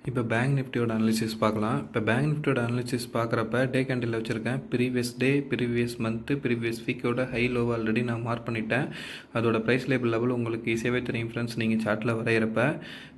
இப்போ பேங்க் நிஃப்டியோட அனாலிசிஸ் பார்க்கலாம். இப்போ பேங்க் நிஃப்டியோட அனாலிசிஸ் பார்க்குறப்ப டே கேண்டில் வச்சுருக்கேன். Previous day, previous month, previous வீக்கோட ஹை லோவை ஆல்ரெடி நான் மார்க் பண்ணிட்டேன். அதோட ப்ரைஸ் லேபிள் லெவல் உங்களுக்கு ஈஸியாகவே தெரியும் ஃப்ரெண்ட்ஸ், நீங்கள் சார்ட்டில் வரைகிறப்ப.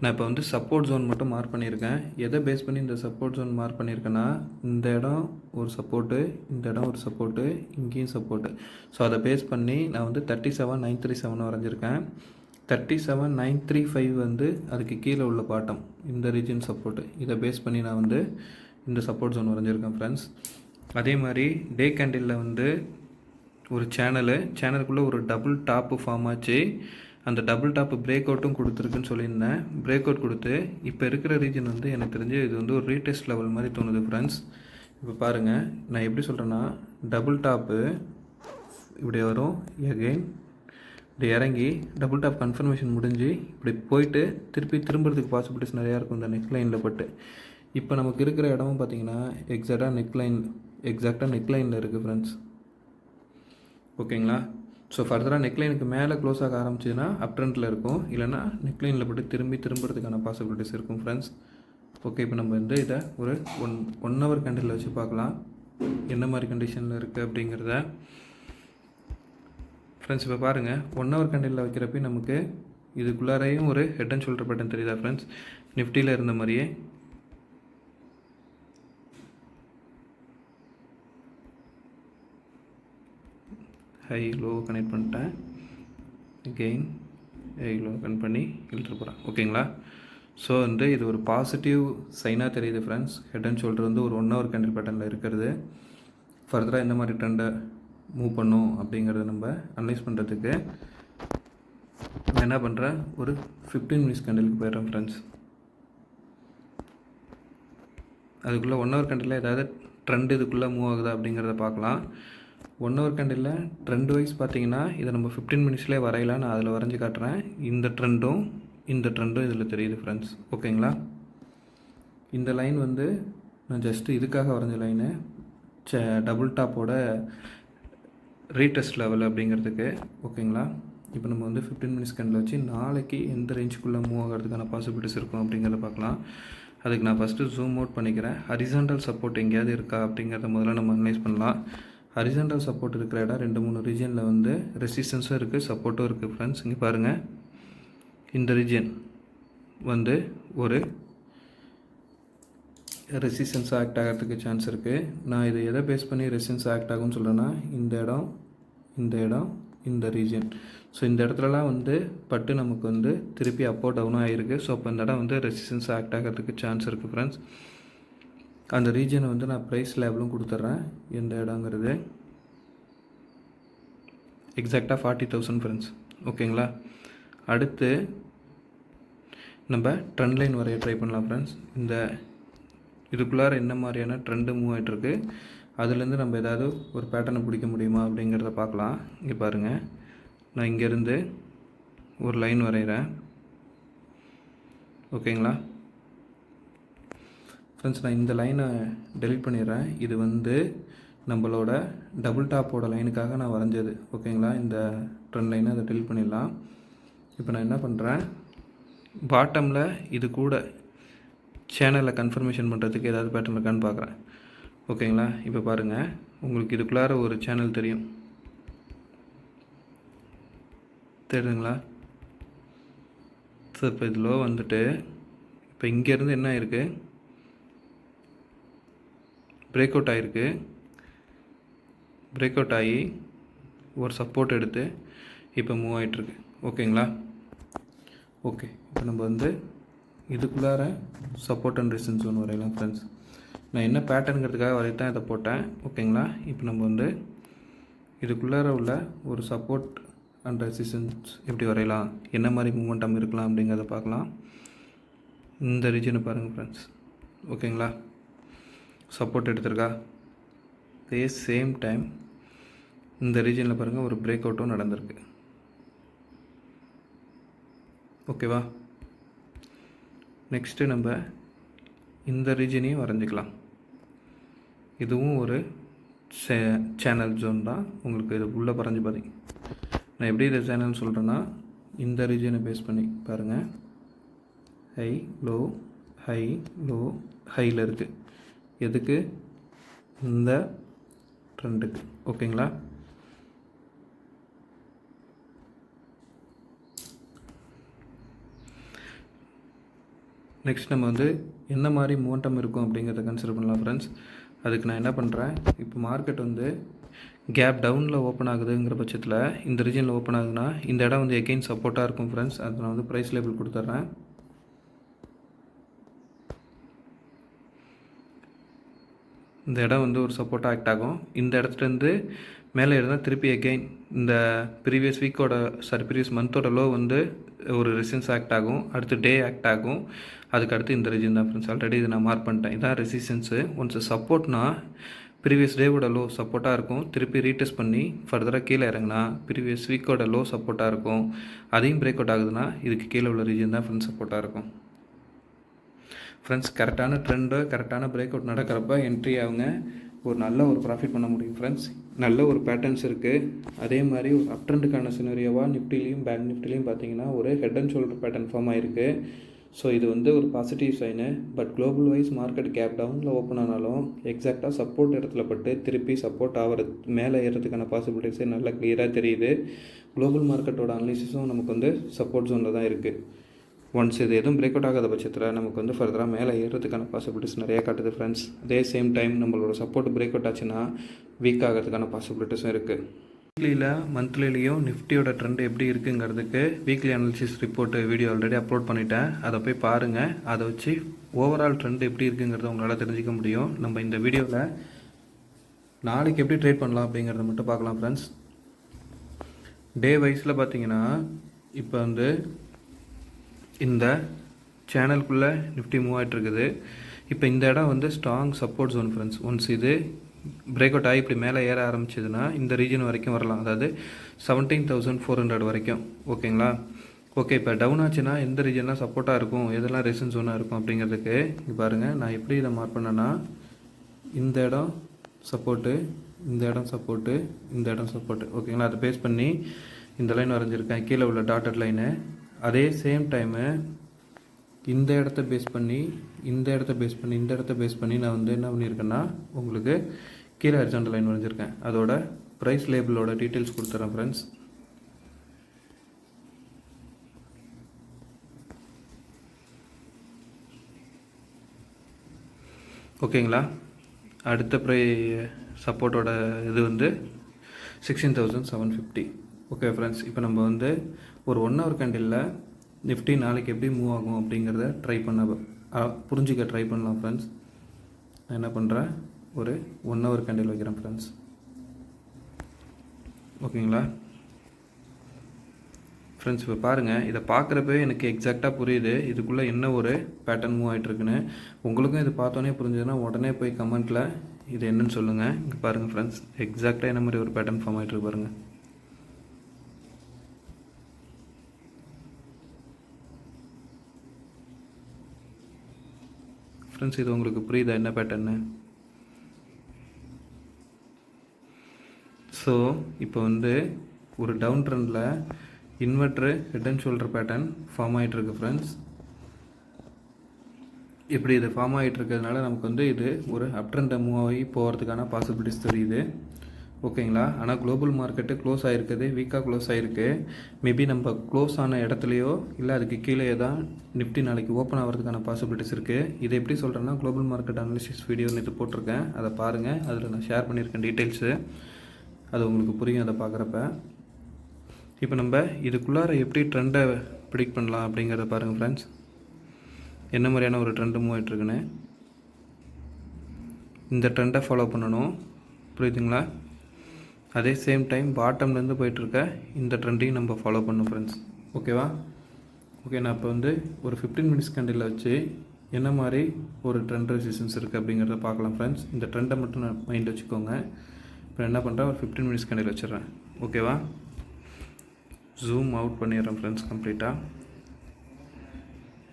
நான் இப்போ வந்து சப்போர்ட் ஜோன் மட்டும் மார்க் பண்ணியிருக்கேன். எதை பேஸ் பண்ணி இந்த சப்போர்ட் ஜோன் மார்க் பண்ணியிருக்கேன்னா, இந்த இடம் ஒரு சப்போர்ட்டு, இந்த இடம் ஒரு சப்போர்ட்டு, இங்கேயும் சப்போர்ட்டு. ஸோ அதை பேஸ் பண்ணி நான் வந்து 37,937 வரைஞ்சிருக்கேன். 37,935 வந்து அதுக்கு கீழே உள்ள பாட்டம், இந்த ரீஜன் சப்போர்ட்டு. இதை பேஸ் பண்ணி நான் வந்து இந்த சப்போர்ட் ஜோன் வரைஞ்சிருக்கேன் ஃப்ரெண்ட்ஸ். அதே மாதிரி டே கேண்டிலில் வந்து ஒரு சேனலுக்குள்ளே ஒரு டபுள் டாப்பு ஃபார்ம் ஆச்சு. அந்த டபுள் டாப்பு பிரேக் அவுட்டும் கொடுத்துருக்குன்னு சொல்லியிருந்தேன். பிரேக் அவுட் கொடுத்து இப்போ இருக்கிற ரீஜன் வந்து எனக்கு தெரிஞ்சு இது வந்து ஒரு ரீடெஸ்ட் லெவல் மாதிரி தோணுது ஃப்ரெண்ட்ஸ். இப்போ பாருங்கள், நான் எப்படி சொல்கிறேன்னா, டபுள் டாப்பு இப்படி வரும், எகெயின் இப்படி இறங்கி டபுள் டாப் கன்ஃபர்மேஷன் முடிஞ்சு இப்படி போயிட்டு திரும்புறதுக்கு பாசிபிலிட்டிஸ் நிறையா இருக்கும் இந்த நெக் லைனில் பட்டு. இப்போ நமக்கு இருக்கிற இடமும் பார்த்தீங்கன்னா எக்ஸாக்டாக நெக் லைனில் இருக்குது ஃப்ரெண்ட்ஸ். ஓகேங்களா? ஸோ ஃபர்தராக நெக் லைனுக்கு மேலே க்ளோஸ் ஆக ஆரம்பிச்சுன்னா அப் ட்ரெண்டில் இருக்கும், இல்லைனா நெக் லைனில் பட்டு திரும்புறதுக்கான பாசிபிலிட்டிஸ் இருக்கும் ஃப்ரெண்ட்ஸ். ஓகே, இப்போ நம்ம வந்து இதை ஒரு ஒன் ஹவர் கேண்டில் வச்சு பார்க்கலாம் என்ன மாதிரி கண்டிஷனில் இருக்குது அப்படிங்கிறத. ஃப்ரெண்ட்ஸ் இப்போ பாருங்கள், 1 ஹவர் கேண்டிலில் வைக்கிறப்ப நமக்கு இதுக்குள்ளாரையும் ஒரு ஹெட் அண்ட் ஷோல்டர் பேட்டர்ன் தெரியுதா ஃப்ரெண்ட்ஸ், நிஃப்டியில் இருந்த மாதிரியே. ஹை லோ கனெக்ட் பண்ணிட்டேன், அகெயின் ஹை லோ கனெக்ட் பண்ணி இழுத்துட்டு போகிறேன். ஓகேங்களா? ஸோ வந்து இது ஒரு பாசிட்டிவ் சைனாக தெரியுது ஃப்ரெண்ட்ஸ். ஹெட் அண்ட் ஷோல்டர் வந்து ஒரு 1 ஹவர் கேண்டில் பேட்டர்னில் இருக்கிறது. ஃபர்தராக இந்த மாதிரி ட்ரெண்டை மூவ் பண்ணும் அப்படிங்கிறத நம்ம அனலைஸ் பண்ணுறதுக்கு நான் என்ன பண்ணுறேன், ஒரு 15 மினிட்ஸ் கேண்டிலுக்கு போயிடுறேன் ஃப்ரெண்ட்ஸ். அதுக்குள்ளே 1 ஹவர் கேண்டில் ஏதாவது ட்ரெண்ட் இதுக்குள்ளே மூவ் ஆகுதா அப்படிங்கிறத பார்க்கலாம். 1 ஹவர் கேண்டில் ட்ரெண்ட் வைஸ் பார்த்தீங்கன்னா இதை நம்ம 15 மினிட்ஸ்லேயே வரையலாம். நான் அதில் வரைஞ்சி காட்டுறேன். இந்த ட்ரெண்டும் இதில் தெரியுது ஃப்ரெண்ட்ஸ். ஓகேங்களா? இந்த லைன் வந்து நான் ஜஸ்ட்டு இதுக்காக வரைஞ்ச லைனு, டபுள் டாப்போட ரீடெஸ்ட் லெவல் அப்படிங்கிறதுக்கு. ஓகேங்களா? இப்போ நம்ம வந்து 15 மினிட்ஸ் கேண்டில் வச்சு நாளைக்கு எந்த ரேஞ்சுக்குள்ளே மூவ் ஆகிறதுக்கான பாசிபிலிட்டிஸ் இருக்கும் அப்படிங்கிறத பார்க்கலாம். அதுக்கு நான் ஃபஸ்ட்டு ஜூம் அவுட் பண்ணிக்கிறேன். ஹரிசாண்டல் சப்போர்ட் எங்கேயாவது இருக்கா அப்படிங்கிறத முதல்ல நம்ம அனலைஸ் பண்ணலாம். ஹரிசாண்டல் சப்போர்ட் இருக்கிற இடம் 2-3 ரீஜனில் வந்து ரெசிஸ்டன்ஸும் இருக்குது, சப்போர்ட்டும் இருக்குது ஃப்ரெண்ட்ஸ். இங்கே பாருங்கள், இந்த ரீஜன் வந்து ஒரு ரெசிஸ்டன்ஸ் ஆக்ட் ஆகிறதுக்கு சான்ஸ் இருக்குது. நான் இதை எதை பேஸ் பண்ணி ரெசிஸ்டன்ஸ் ஆக்ட் ஆகும்னு சொல்கிறேன்னா, இந்த இடம் இந்த ரீஜன். ஸோ இந்த இடத்துலலாம் வந்து பட்டு நமக்கு வந்து திருப்பி அப்போ டவுனும் ஆகிருக்கு. ஸோ அப்போ இந்த இடம் வந்து ரெசிஸ்டன்ஸ் ஆக்ட் ஆகிறதுக்கு சான்ஸ் இருக்குது ஃப்ரெண்ட்ஸ். அந்த ரீஜனை வந்து நான் ப்ரைஸ் லேபிளும் கொடுத்துட்றேன். எந்த இடங்கிறது எக்ஸாக்டாக 40,000 ஃப்ரெண்ட்ஸ். ஓகேங்களா? அடுத்து நம்ம ட்ரெண்ட் லைன் வரைய ட்ரை பண்ணலாம் ஃப்ரெண்ட்ஸ். இதுக்குள்ளார என்ன மாதிரியான ட்ரெண்டு மூவ் ஆகிட்டுருக்கு, அதுலேருந்து நம்ம ஏதாவது ஒரு பேட்டர்னை பிடிக்க முடியுமா அப்படிங்கிறத பார்க்கலாம். இங்கே பாருங்கள், நான் இங்கேருந்து ஒரு லைன் வரைகிறேன். ஓகேங்களா ஃப்ரெண்ட்ஸ்? நான் இந்த லைனை டெலிட் பண்ணிடுறேன். இது வந்து நம்மளோட டபுள் டாப்போட லைனுக்காக நான் வரைஞ்சது. ஓகேங்களா? இந்த ட்ரெண்ட் லைனை அதை டெலிட் பண்ணிடலாம். இப்போ நான் என்ன பண்ணுறேன், பாட்டமில் இது கூட சேனலில் கன்ஃபர்மேஷன் பண்ணுறதுக்கு ஏதாவது பேட்டர்ன் இருக்கான்னு பார்க்குறேன். ஓகேங்களா? இப்போ பாருங்கள், உங்களுக்கு இதுக்குள்ளார ஒரு சேனல் தெரியுதுங்களா? ஸோ இப்போ இதில் வந்துட்டு இப்போ இங்கேருந்து என்ன ஆகிருக்கு, பிரேக் அவுட் ஆகிருக்கு. பிரேக் அவுட் ஆகி ஒரு சப்போர்ட் எடுத்து இப்போ மூவ் ஆகிட்டுருக்கு. ஓகேங்களா? ஓகே, இப்போ நம்ம வந்து இதுக்குள்ளார சப்போர்ட் அண்ட் ரெசிஸ்டன்ஸ் ஜோன் வரையலாம் ஃப்ரெண்ட்ஸ். நான் என்ன பேட்டர்னுங்கிறதுக்காக வரைத்தான் இதை போட்டேன். ஓகேங்களா? இப்போ நம்ம வந்து இதுக்குள்ளார உள்ள ஒரு சப்போர்ட் அண்ட் ரெசிஸ்டன்ஸ் எப்படி வரையலாம், என்ன மாதிரி மூமெண்டம் இருக்கலாம் அப்படிங்கிறத பார்க்கலாம். இந்த ரீஜனை பாருங்கள் ஃப்ரெண்ட்ஸ். ஓகேங்களா? சப்போர்ட் எடுத்திருக்கா. அதே சேம் டைம் இந்த ரீஜனில் பாருங்கள், ஒரு பிரேக் அவுட்டும் நடந்திருக்கு. ஓகேவா? நெக்ஸ்ட்டு நம்ம இந்த ரீஜனையும் வரைஞ்சிக்கலாம். இதுவும் ஒரு சேனல் ஜோன் தான். உங்களுக்கு இது உள்ளே வரைஞ்சி பார்த்தீங்க. நான் எப்படி இதை சேனல்னு சொல்கிறேன்னா, இந்த ரீஜனை பேஸ் பண்ணி பாருங்கள், ஹை லோ ஹை லோ ஹையில் இருக்குது. எதுக்கு? இந்த ட்ரெண்டுக்கு. ஓகேங்களா? நெக்ஸ்ட் நம்ம வந்து என்ன மாதிரி மோமெண்டம் இருக்கும் அப்படிங்கிறத கன்சிடர் பண்ணலாம் ஃப்ரெண்ட்ஸ். அதுக்கு நான் என்ன பண்ணுறேன், இப்போ மார்க்கெட் வந்து கேப் டவுனில் ஓப்பன் ஆகுதுங்கிற பட்சத்தில் இந்த ரீஜனில் ஓப்பன் ஆகுதுன்னா இந்த இடம் வந்து எகெயின் சப்போர்ட்டாக இருக்கும் ஃப்ரெண்ட்ஸ். அது நான் வந்து ப்ரைஸ் லேபிள் கொடுத்துட்றேன். இந்த இடம் வந்து ஒரு சப்போர்ட்டாக ஆக்ட் ஆகும். இந்த இடத்துலேருந்து மேலே இருந்தால் திருப்பி எகெயின் இந்த ப்ரீவியஸ் மந்தோட லோ வந்து ஒரு ரெசிஸ்டன்ஸ் ஆக்ட் ஆகும். அடுத்து டே ஆக்ட் ஆகும். அதுக்கு அடுத்து இந்த ரீஜன் தான் ஃப்ரெண்ட்ஸ். ஆல்ரெடி இதை நான் மார்க் பண்ணிட்டேன். இதான் ரெசிஸ்டன்ஸு. ஒன்ஸ் சப்போர்ட்னா ப்ரீவியஸ் டேவோட லோ சப்போர்ட்டாக இருக்கும். திருப்பி ரீடெஸ்ட் பண்ணி ஃபர்தராக கீழே இறங்கினா ப்ரீவியஸ் வீக்கோட லோ சப்போர்ட்டாக இருக்கும். அதையும் பிரேக் அவுட் ஆகுதுன்னா இதுக்கு கீழே உள்ள ரீஜன் தான் ஃப்ரெண்ட்ஸ் சப்போர்ட்டாக இருக்கும். ஃப்ரெண்ட்ஸ், கரெக்டான ட்ரெண்டு கரெக்டான பிரேக் அவுட் நடக்கிறப்ப என்ட்ரி ஆகுங்க. ஒரு நல்ல ஒரு ப்ராஃபிட் பண்ண முடியும் ஃப்ரெண்ட்ஸ். நல்ல ஒரு பேட்டர்ன்ஸ் இருக்குது. அதே மாதிரி ஒரு அப் ட்ரெண்டுக்கான சினரியோவாக நிஃப்டிலையும் பேங்க் நிஃப்டிலையும் பார்த்தீங்கன்னா ஒரு head and shoulder pattern form ஆகிருக்கு. ஸோ இது வந்து ஒரு positive sign. But global wise market gap டவுனில் ஓப்பன் ஆனாலும் எக்ஸாக்டாக சப்போர்ட் இடத்துல பட்டு திருப்பி சப்போர்ட் ஆகிறது மேலே ஏறதுக்கான பாசிபிலிட்டிஸே நல்லா கிளியராக தெரியுது. குளோபல் மார்க்கெட்டோட அனலிசிஸும் நமக்கு வந்து சப்போர்ட் ஜோனில் தான் இருக்குது. ஒன்ஸ் இது எதுவும் பிரேக் அவுட் ஆகாத பட்சத்தில் நமக்கு வந்து ஃபர்தராக மேலே ஏறுறதுக்கான பாசிபிலிட்டிஸ் நிறையா காட்டுது ஃப்ரெண்ட்ஸ். அதே சேம் டைம் நம்மளோட சப்போர்ட் பிரேக் அவுட் ஆச்சுன்னா வீக் ஆகிறதுக்கான பாசிபிலிட்டிஸும் இருக்குது. வீக்லியில் மந்த்லிலையும் நிஃப்டியோட ட்ரெண்ட் எப்படி இருக்குங்கிறதுக்கு weekly analysis report video already upload பண்ணிட்டேன். அதை போய் பாருங்கள். அதை வச்சு ஓவரால் ட்ரெண்ட் எப்படி இருக்குங்கிறத உங்களால் தெரிஞ்சிக்க முடியும். நம்ம இந்த வீடியோவில் நாளைக்கு எப்படி ட்ரேட் பண்ணலாம் அப்படிங்கிறத மட்டும் பார்க்கலாம் ஃப்ரெண்ட்ஸ். டே வைஸில் பார்த்தீங்கன்னா இப்போ வந்து இந்த சேனலுக்குள்ளே நிஃப்டி மூவ் ஆகிட்டுருக்குது. இப்போ இந்த இடம் வந்து strong support zone friends. Once இது பிரேக் அவுட் ஆகி இப்படி மேலே ஏற ஆரம்பிச்சதுன்னா இந்த ரீஜன் வரைக்கும் வரலாம். அதாவது 17,400 வரைக்கும். ஓகேங்களா? ஓகே, இப்போ டவுன் ஆச்சுன்னா எந்த ரீஜன்லாம் சப்போர்ட்டாக இருக்கும், எதெல்லாம் ரெசிஸ்டன்ஸ் ஜோனாக இருக்கும் அப்படிங்கிறதுக்கு இங்கே பாருங்கள். நான் எப்படி இதை மார்க் பண்ணேன்னா இந்த இடம் சப்போர்ட்டு, இந்த இடம் சப்போர்ட்டு, இந்த இடம் சப்போர்ட்டு. ஓகேங்களா? அதை பேஸ் பண்ணி இந்த லைன் வரைஞ்சிருக்கேன், கீழே உள்ள டாட்டட் லைனு. அதே சேம் டைமு இந்த இடத்த பேஸ் பண்ணி இந்த இடத்த பேஸ் பண்ணி நான் வந்து என்ன பண்ணியிருக்கேன்னா உங்களுக்கு கீழே ஹரிசாண்டல் லைன் வரைஞ்சிருக்கேன். அதோட ப்ரைஸ் லேபிளோட டீட்டெயில்ஸ் கொடுத்துட்றேன் ஃப்ரெண்ட்ஸ். ஓகேங்களா? அடுத்த சப்போர்ட்டோட இது வந்து 16,750. ஓகே ஃப்ரெண்ட்ஸ், இப்போ நம்ம வந்து ஒரு 1 hour கேண்டிலில் நிஃப்டி நாளைக்கு எப்படி மூவ் ஆகும் அப்படிங்கிறத புரிஞ்சிக்க ட்ரை பண்ணலாம் ஃப்ரெண்ட்ஸ். நான் என்ன பண்ணுறேன், ஒரு 1 hour கேண்டில் வைக்கிறேன் ஃப்ரெண்ட்ஸ். ஓகேங்களா ஃப்ரெண்ட்ஸ்? இப்போ பாருங்கள், இதை பார்க்குறப்பே எனக்கு எக்ஸாக்டாக புரியுது இதுக்குள்ளே என்ன ஒரு பேட்டர்ன் மூவ் ஆகிட்டுருக்குன்னு. உங்களுக்கும் இது பார்த்தோன்னே புரிஞ்சதுன்னா உடனே போய் கமெண்ட்டில் இது என்னன்னு சொல்லுங்கள். இங்கே பாருங்கள் ஃப்ரெண்ட்ஸ், எக்ஸாக்டாக என்ன மாதிரி ஒரு பேட்டர்ன் ஃபார்ம் ஆகிட்டுருக்கு பாருங்கள். ஃப்ரெண்ட்ஸ், இது உங்களுக்கு புரியுதா என்ன பேட்டர்னு? ஸோ இப்போ வந்து ஒரு டவுன் ட்ரெண்டில் inverted head and shoulder pattern form ஆகிட்டுருக்கு ஃப்ரெண்ட்ஸ். இப்படி இது ஃபார்ம் ஆகிட்டு இருக்கிறதுனால நமக்கு வந்து இது ஒரு அப் ட்ரெண்டை மூவ் ஆகி போகிறதுக்கான பாசிபிலிட்டிஸ் தெரியுது. ஓகேங்களா? ஆனால் குளோபல் மார்க்கெட்டு க்ளோஸ் ஆகிருக்குது, வீக்காக க்ளோஸ் ஆகிருக்கு. மேபி நம்ம க்ளோஸ் ஆன இடத்துலையோ இல்லை அதுக்கு கீழே தான் நிஃப்டி நாளைக்கு ஓப்பன் ஆகிறதுக்கான பாசிபிலிட்டிஸ் இருக்குது. இதை எப்படி சொல்கிறேன்னா குளோபல் மார்க்கெட் அனாலிசிஸ் வீடியோன்னு இது போட்டிருக்கேன், அதை பாருங்கள். அதில் நான் ஷேர் பண்ணியிருக்கேன் டீட்டெயில்ஸு. அது உங்களுக்கு புரியும் அதை பார்க்குறப்ப. இப்போ நம்ம இதுக்குள்ளார எப்படி ட்ரெண்டை ப்ரிடிக்ட் பண்ணலாம் அப்படிங்கிறத பாருங்கள் ஃப்ரெண்ட்ஸ். என்ன மாதிரியான ஒரு ட்ரெண்டு மூவ் ஆகிட்டுருக்குன்னு இந்த ட்ரெண்டை ஃபாலோ பண்ணணும். புரியுதுங்களா? அதே சேம் டைம் பாட்டம்லேருந்து போயிட்டுருக்க இந்த ட்ரெண்டையும் நம்ம ஃபாலோ பண்ணணும் ஃப்ரெண்ட்ஸ். ஓகேவா? ஓகே, நான் இப்போ வந்து ஒரு 15 minutes கேண்டில் வச்சு என்ன மாதிரி ஒரு ட்ரெண்ட் ரெசிஸ்டன்ஸ் இருக்குது அப்படிங்கிறத பார்க்கலாம் ஃப்ரெண்ட்ஸ். இந்த ட்ரெண்டை மட்டும் நான் மைண்ட் வச்சுக்கோங்க. இப்போ என்ன பண்ணுறேன், ஒரு 15 minutes கேண்டில் வச்சிடுறேன். ஓகேவா? ஜூம் அவுட் பண்ணிடுறேன் ஃப்ரெண்ட்ஸ் கம்ப்ளீட்டாக.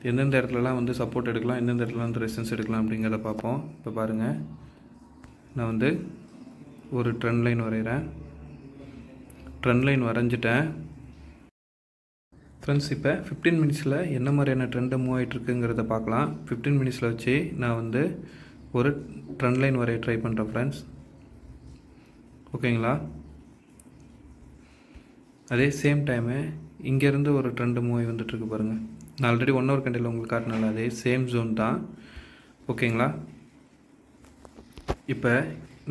எந்தெந்த இடத்துலலாம் வந்து சப்போர்ட் எடுக்கலாம், எந்தெந்த இடத்துல வந்து ரெசிஸ்டன்ஸ் எடுக்கலாம் அப்படிங்கிறத பார்ப்போம். இப்போ பாருங்கள், நான் வந்து ஒரு ட்ரெண்ட் லைன் வரைகிறேன். ட்ரெண்ட் லைன் வரைஞ்சிட்டேன். ஃப்ரெண்ட்ஸ் இப்போ 15 மினிட்ஸில் என்ன மாதிரியான ட்ரெண்டு மூவ் ஆகிட்டுருக்குங்கிறத பார்க்கலாம். 15 மினிட்ஸில் வச்சு நான் வந்து ஒரு ட்ரெண்ட் லைன் வரைய ட்ரை பண்ணுறேன் ஃப்ரெண்ட்ஸ். ஓகேங்களா? அதே சேம் டைமு இங்கேருந்து ஒரு ட்ரெண்டு மூவ் ஆகி வந்துட்டுருக்கு பாருங்கள். நான் ஆல்ரெடி 1 ஹவர் கண்டியில் உங்களுக்கு காட்டினால அதே சேம் ஜோன் தான். ஓகேங்களா? இப்போ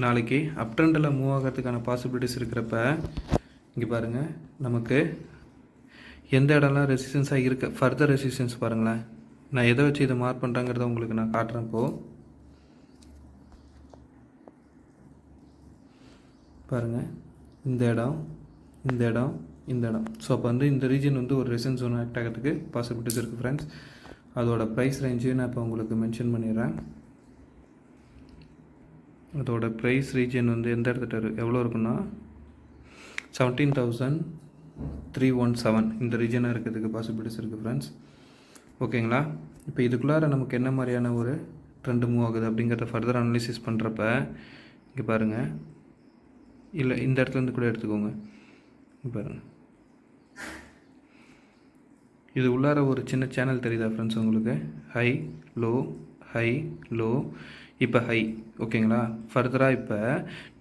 நாளைக்கு அப் ட்ரெண்டில் மூவ் ஆகிறதுக்கான பாசிபிலிட்டிஸ் இருக்கிறப்ப இங்கே பாருங்கள், நமக்கு எந்த இடம்லாம் ரெசிஸ்டன்ஸாக இருக்க ஃபர்தர் ரெசிஸ்டன்ஸ் பாருங்களேன். நான் எதை வச்சு இதை மார்க் பண்ணுறேங்கிறத உங்களுக்கு நான் காட்டுறேன். இப்போது பாருங்கள், இந்த இடம், இந்த இடம், இந்த இடம். ஸோ அப்போ வந்து இந்த ரீஜன் வந்து ஒரு ரெசிஸ்டன்ஸ் ஜோன் ஆக்ட் ஆகிறதுக்கு பாசிபிலிட்டிஸ் இருக்குது ஃப்ரெண்ட்ஸ். அதோட ப்ரைஸ் ரேஞ்சு நான் இப்போ உங்களுக்கு மென்ஷன் பண்ணிடுறேன். அதோட ப்ரைஸ் ரீஜன் வந்து எந்த இடத்துல எவ்வளோ இருக்குன்னா 17,317 இந்த ரீஜனாக இருக்கிறதுக்கு பாசிபிலிட்டிஸ் இருக்குது ஃப்ரெண்ட்ஸ். ஓகேங்களா? இப்போ இதுக்குள்ளார நமக்கு என்ன மாதிரியான ஒரு ட்ரெண்டு மூவ் ஆகுது அப்படிங்கிறத ஃபர்தர் அனலைசிஸ் பண்ணுறப்ப இங்கே பாருங்கள், இல்லை இந்த இடத்துலேருந்து கூட எடுத்துக்கோங்க. இங்கே பாருங்கள், இது உள்ளார ஒரு சின்ன சேனல் தெரியுதா ஃப்ரெண்ட்ஸ் உங்களுக்கு? ஹை லோ, ஹை லோ, இப்போ ஹை. ஓகேங்களா? ஃபர்தராக இப்போ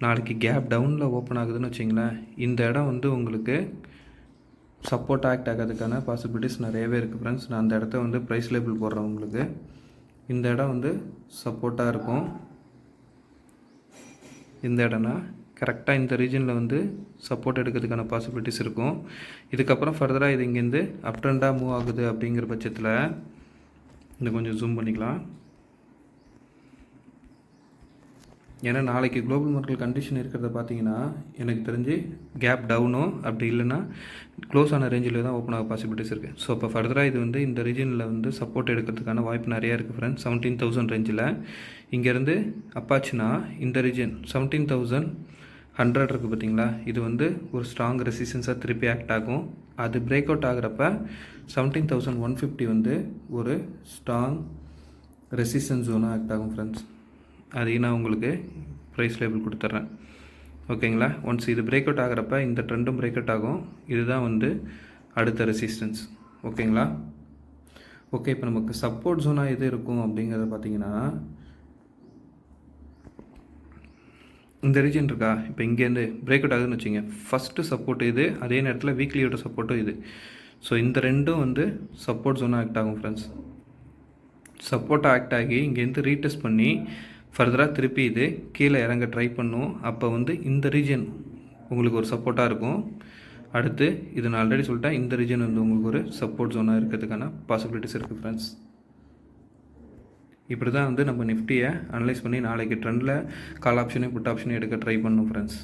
நாளைக்கு கேப் டவுனில் ஓப்பன் ஆகுதுன்னு வச்சிங்களேன், இந்த இடம் வந்து உங்களுக்கு சப்போர்ட் ஆக்ட் ஆகிறதுக்கான பாசிபிலிட்டிஸ் நிறையவே இருக்குது ஃப்ரெண்ட்ஸ். நான் அந்த இடத்த வந்து ப்ரைஸ் லேபிள் போடுறேன் உங்களுக்கு. இந்த இடம் வந்து சப்போர்ட்டாக இருக்கும். இந்த இடம்னா கரெக்டாக இந்த ரீஜனில் வந்து சப்போர்ட் எடுக்கிறதுக்கான பாசிபிலிட்டிஸ் இருக்கும். இதுக்கப்புறம் ஃபர்தராக இது இங்கேருந்து அப் ட்ரெண்டாக மூவ் ஆகுது அப்படிங்கிற பட்சத்தில் இந்த கொஞ்சம் ஜூம் பண்ணிக்கலாம். ஏன்னா நாளைக்கு குளோபல் மார்க்கெட் கண்டிஷன் இருக்கிறத பார்த்தீங்கன்னா எனக்கு தெரிஞ்சு கேப் டவுனோ அப்படி இல்லைன்னா க்ளோஸ் ஆன ரேஞ்சில் தான் ஓப்பன் ஆக பாசிபிலிட்டிஸ் இருக்குது. ஸோ இப்போ ஃபர்தராக இது வந்து இந்த ரீஜனில் வந்து சப்போர்ட் எடுக்கிறதுக்கான வாய்ப்பு நிறையா இருக்குது ஃப்ரெண்ட்ஸ். 17,000 ரேஞ்சில் இங்கேருந்து அப்பாச்சுன்னா இந்த ரீஜன் 17,100 இருக்குது பார்த்தீங்களா? இது வந்து ஒரு ஸ்ட்ராங் ரெசிஸ்டன்ஸாக திருப்பி ஆக்ட் ஆகும். அது பிரேக் அவுட் ஆகிறப்ப 17,150 வந்து ஒரு ஸ்ட்ராங் ரெசிஸ்டன்ஸ் ஜோனாக ஆக்ட் ஆகும் ஃப்ரெண்ட்ஸ். அதையும் நான் உங்களுக்கு ப்ரைஸ் லேபிள் கொடுத்துட்றேன். ஓகேங்களா? ஒன்ஸ் இது பிரேக் அவுட் ஆகிறப்ப இந்த ட்ரெண்டும் பிரேக் அவுட் ஆகும். இதுதான் வந்து அடுத்த ரெசிஸ்டன்ஸ். ஓகேங்களா? ஓகே, இப்போ நமக்கு சப்போர்ட் ஜோனாக எது இருக்கும் அப்படிங்கிறத பார்த்தீங்கன்னா இந்த ரீஜன் இருக்கா? இப்போ இங்கேருந்து பிரேக் அவுட் ஆகுதுன்னு வச்சுங்க, ஃபஸ்ட்டு சப்போர்ட் இது, அதே நேரத்தில் வீக்லியோட சப்போர்ட்டும் இது. ஸோ இந்த ரெண்டும் வந்து சப்போர்ட் ஜோனாக ஆக்ட் ஆகும் ஃப்ரெண்ட்ஸ். சப்போர்ட்டாக ஆக்ட் ஆகி இங்கேருந்து ரீடெஸ்ட் பண்ணி ஃபர்தராக திருப்பி இது கீழே இறங்க ட்ரை பண்ணும். அப்போ வந்து இந்த ரீஜன் உங்களுக்கு ஒரு சப்போர்ட்டாக இருக்கும். அடுத்து இது நான் ஆல்ரெடி சொல்லிட்டேன், இந்த ரீஜன் வந்து உங்களுக்கு ஒரு சப்போர்ட் ஜோனாக இருக்கிறதுக்கான பாசிபிலிட்டிஸ் இருக்குது ஃப்ரெண்ட்ஸ். இப்படி தான் வந்து நம்ம நிஃப்டியை அனலைஸ் பண்ணி நாளைக்கு ட்ரெண்டில் கால் ஆப்ஷனையும் புட் ஆப்ஷனையும் எடுக்க ட்ரை பண்ணணும் ஃப்ரெண்ட்ஸ்.